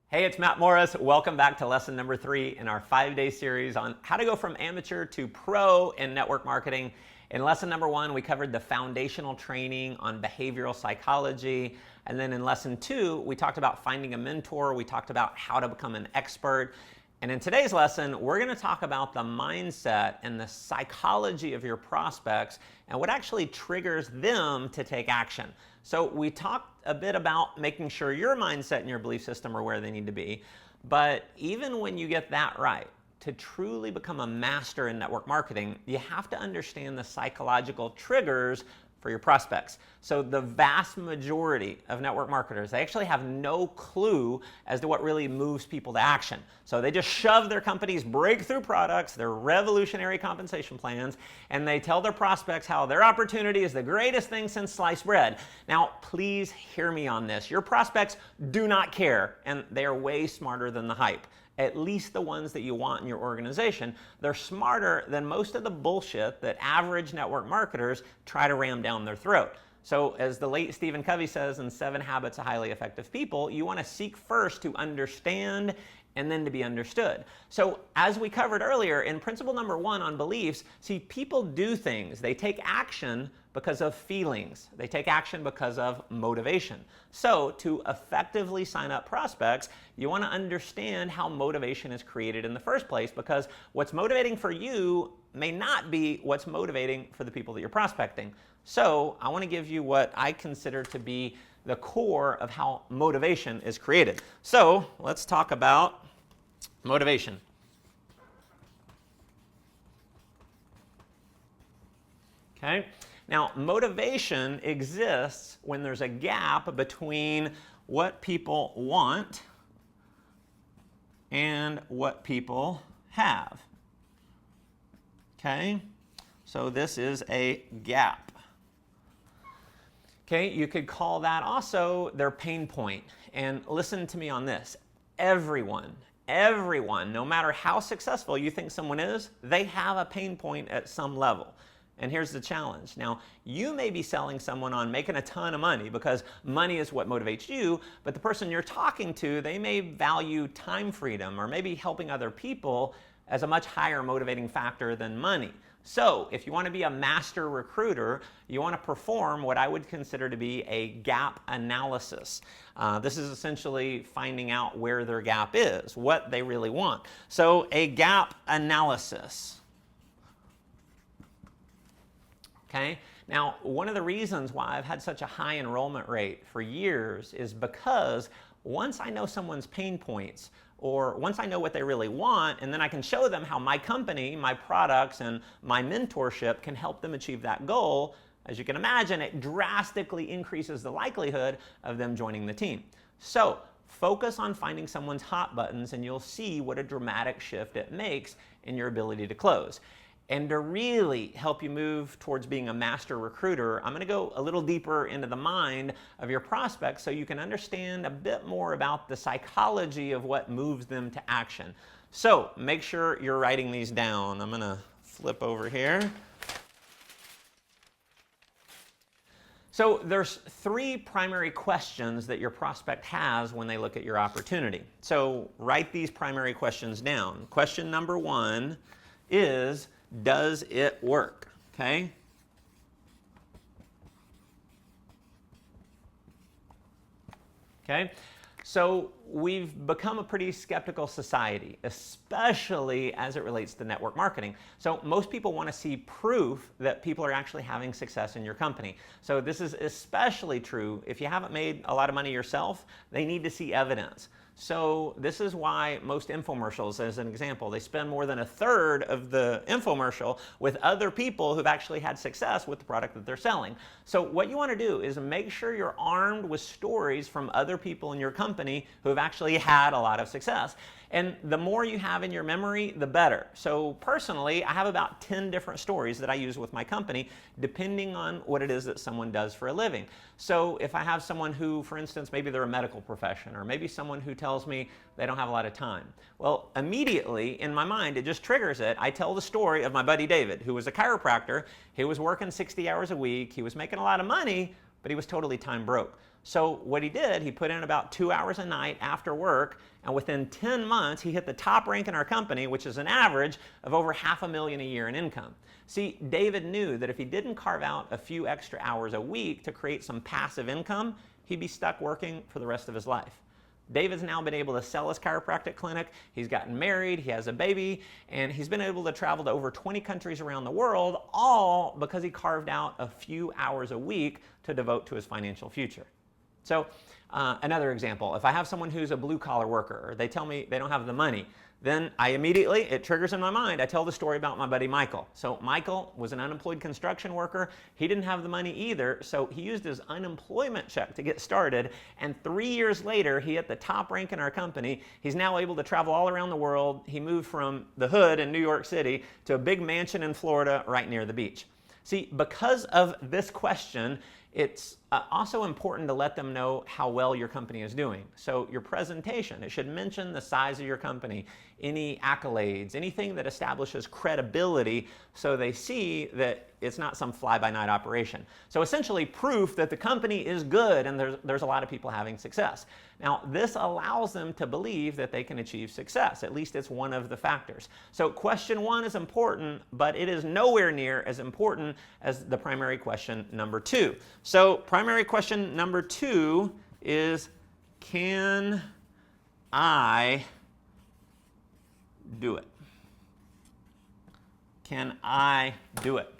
Hey, it's Matt Morris. Welcome back to lesson number 3 in our 5-day series on how to go from amateur to pro in network marketing. In lesson number 1, we covered the foundational training on behavioral psychology. And then in lesson 2, we talked about finding a mentor. We talked about how to become an expert. And in today's lesson, we're going to talk about the mindset and the psychology of your prospects and what actually triggers them to take action. So we talked a bit about making sure your mindset and your belief system are where they need to be. But even when you get that right, to truly become a master in network marketing, you have to understand the psychological triggers for your prospects. So the vast majority of network marketers, they actually have no clue as to what really moves people to action. So they just shove their company's breakthrough products, their revolutionary compensation plans, and they tell their prospects how their opportunity is the greatest thing since sliced bread. Now, please hear me on this. Your prospects do not care, and they are way smarter than the hype. At least the ones that you want in your organization. They're smarter than most of the bullshit that average network marketers try to ram down their throat. So as the late Stephen Covey says in 7 Habits of Highly Effective People, you want to seek first to understand and then to be understood. So as we covered earlier in principle number 1 on beliefs, see, people do things. They take action because of feelings. They take action because of motivation. So to effectively sign up prospects, you want to understand how motivation is created in the first place, because what's motivating for you may not be what's motivating for the people that you're prospecting. So I want to give you what I consider to be the core of how motivation is created. So let's talk about motivation. Okay. Now, motivation exists when there's a gap between what people want and what people have. Okay? So this is a gap. Okay, you could call that also their pain point. And listen to me on this. Everyone, no matter how successful you think someone is, they have a pain point at some level. And here's the challenge. Now, you may be selling someone on making a ton of money because money is what motivates you, but the person you're talking to, they may value time freedom or maybe helping other people as a much higher motivating factor than money. So if you want to be a master recruiter, you want to perform what I would consider to be a gap analysis. This is essentially finding out where their gap is, what they really want. So a gap analysis. Okay? Now, one of the reasons why I've had such a high enrollment rate for years is because once I know someone's pain points, or once I know what they really want, and then I can show them how my company, my products, and my mentorship can help them achieve that goal, as you can imagine, it drastically increases the likelihood of them joining the team. So focus on finding someone's hot buttons, and you'll see what a dramatic shift it makes in your ability to close. And to really help you move towards being a master recruiter, I'm going to go a little deeper into the mind of your prospects so you can understand a bit more about the psychology of what moves them to action. So make sure you're writing these down. I'm going to flip over here. So there's 3 primary questions that your prospect has when they look at your opportunity. So write these primary questions down. Question number 1 is, does it work? Okay? Okay? So we've become a pretty skeptical society, especially as it relates to network marketing. So most people want to see proof that people are actually having success in your company. So this is especially true if you haven't made a lot of money yourself. They need to see evidence. So this is why most infomercials, as an example, they spend more than 1/3 of the infomercial with other people who've actually had success with the product that they're selling. So what you want to do is make sure you're armed with stories from other people in your company who have actually had a lot of success. And the more you have in your memory, the better. So personally, I have about 10 different stories that I use with my company, depending on what it is that someone does for a living. So if I have someone who, for instance, maybe they're a medical profession, or maybe someone who tells me they don't have a lot of time. Well, immediately in my mind, it just triggers it. I tell the story of my buddy David, who was a chiropractor. He was working 60 hours a week. He was making a lot of money, but he was totally time broke. So what he did, he put in about 2 hours a night after work, and within 10 months, he hit the top rank in our company, which is an average of over $500,000 a year in income. See, David knew that if he didn't carve out a few extra hours a week to create some passive income, he'd be stuck working for the rest of his life. David's now been able to sell his chiropractic clinic, he's gotten married, he has a baby, and he's been able to travel to over 20 countries around the world, all because he carved out a few hours a week to devote to his financial future. So another example, if I have someone who's a blue-collar worker, or they tell me they don't have the money, then I immediately, it triggers in my mind, I tell the story about my buddy Michael. So Michael was an unemployed construction worker. He didn't have the money either, so he used his unemployment check to get started, and 3 years later, he hit the top rank in our company. He's now able to travel all around the world. He moved from the hood in New York City to a big mansion in Florida right near the beach. See, because of this question, it's also important to let them know how well your company is doing. So your presentation, it should mention the size of your company, any accolades, anything that establishes credibility so they see that it's not some fly-by-night operation. So essentially proof that the company is good and there's a lot of people having success. Now this allows them to believe that they can achieve success. At least it's one of the factors. So question 1 is important, but it is nowhere near as important as the primary question number 2. So primary question number 2 is, can I do it? Can I do it?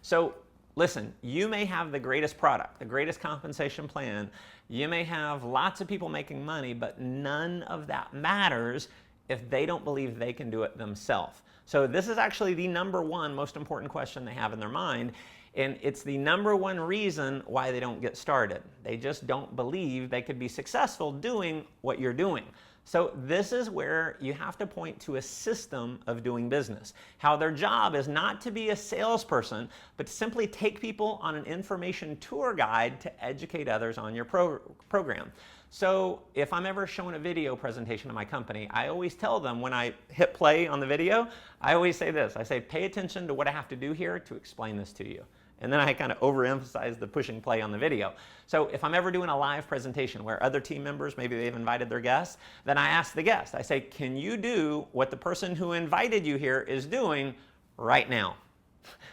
So listen, you may have the greatest product, the greatest compensation plan, you may have lots of people making money, but none of that matters if they don't believe they can do it themselves. So this is actually the number 1 most important question they have in their mind, and it's the number 1 reason why they don't get started. They just don't believe they could be successful doing what you're doing. So this is where you have to point to a system of doing business. How their job is not to be a salesperson, but to simply take people on an information tour guide to educate others on your program. So if I'm ever showing a video presentation of my company, I always tell them when I hit play on the video, I always say this. I say, pay attention to what I have to do here to explain this to you. And then I kind of overemphasize the pushing play on the video. So if I'm ever doing a live presentation where other team members, maybe they've invited their guests, then I ask the guest, I say, can you do what the person who invited you here is doing right now?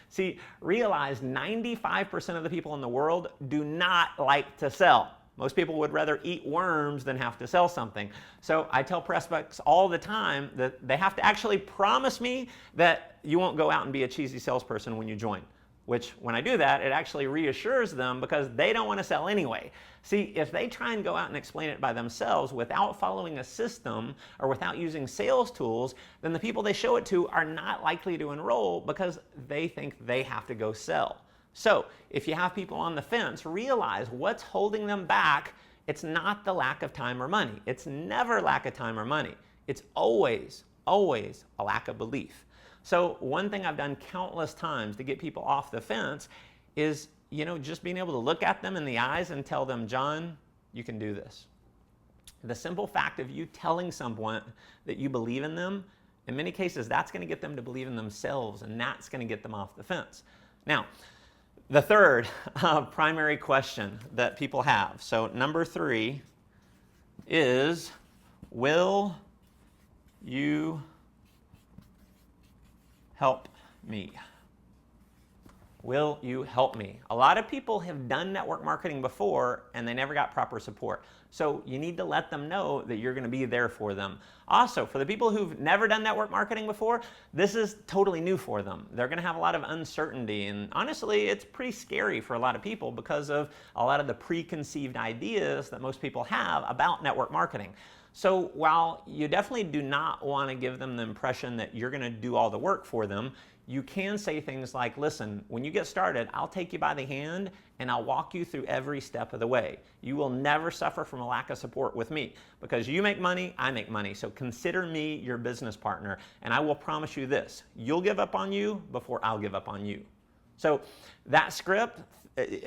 See, realize 95% of the people in the world do not like to sell. Most people would rather eat worms than have to sell something. So I tell prospects all the time that they have to actually promise me that you won't go out and be a cheesy salesperson when you join. Which, when I do that, it actually reassures them because they don't want to sell anyway. See, if they try and go out and explain it by themselves without following a system or without using sales tools, then the people they show it to are not likely to enroll because they think they have to go sell. So, if you have people on the fence, realize what's holding them back. It's not the lack of time or money. It's never lack of time or money. It's always, always a lack of belief. So one thing I've done countless times to get people off the fence is, just being able to look at them in the eyes and tell them, John, you can do this. The simple fact of you telling someone that you believe in them, in many cases, that's going to get them to believe in themselves, and that's going to get them off the fence. Now, the third primary question that people have, so number 3 is, will you help me? Will you help me? A lot of people have done network marketing before and they never got proper support. So you need to let them know that you're going to be there for them. Also, for the people who've never done network marketing before, this is totally new for them. They're going to have a lot of uncertainty, and honestly, it's pretty scary for a lot of people because of a lot of the preconceived ideas that most people have about network marketing. So while you definitely do not want to give them the impression that you're going to do all the work for them, you can say things like, listen, when you get started, I'll take you by the hand and I'll walk you through every step of the way. You will never suffer from a lack of support with me because you make money, I make money. So consider me your business partner, and I will promise you this, you'll give up on you before I'll give up on you. So that script,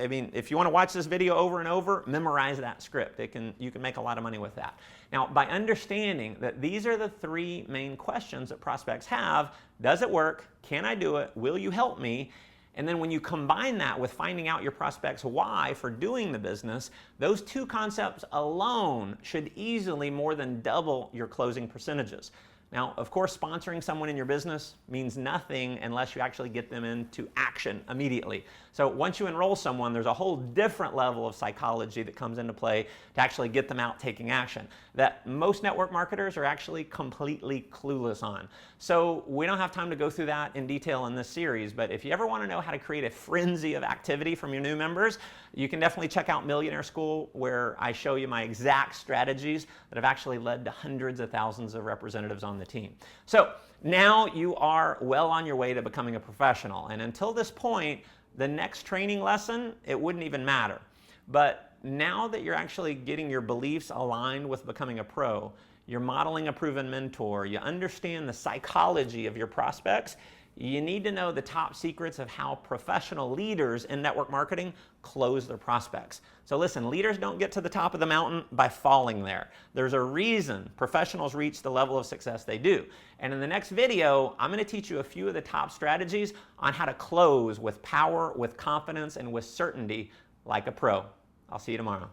I mean, if you want to watch this video over and over, memorize that script. You can make a lot of money with that. Now, by understanding that these are the 3 main questions that prospects have, does it work? Can I do it? Will you help me? And then when you combine that with finding out your prospect's why for doing the business, those two concepts alone should easily more than double your closing percentages. Now, of course, sponsoring someone in your business means nothing unless you actually get them into action immediately. So once you enroll someone, there's a whole different level of psychology that comes into play to actually get them out taking action that most network marketers are actually completely clueless on. So we don't have time to go through that in detail in this series, but if you ever want to know how to create a frenzy of activity from your new members, you can definitely check out Millionaire School, where I show you my exact strategies that have actually led to hundreds of thousands of representatives on the team. So now you are well on your way to becoming a professional. And until this point, the next training lesson, it wouldn't even matter. But now that you're actually getting your beliefs aligned with becoming a pro, you're modeling a proven mentor, you understand the psychology of your prospects, you need to know the top secrets of how professional leaders in network marketing close their prospects. So listen, leaders don't get to the top of the mountain by falling there. There's a reason professionals reach the level of success they do. And in the next video, I'm going to teach you a few of the top strategies on how to close with power, with confidence, and with certainty like a pro. I'll see you tomorrow.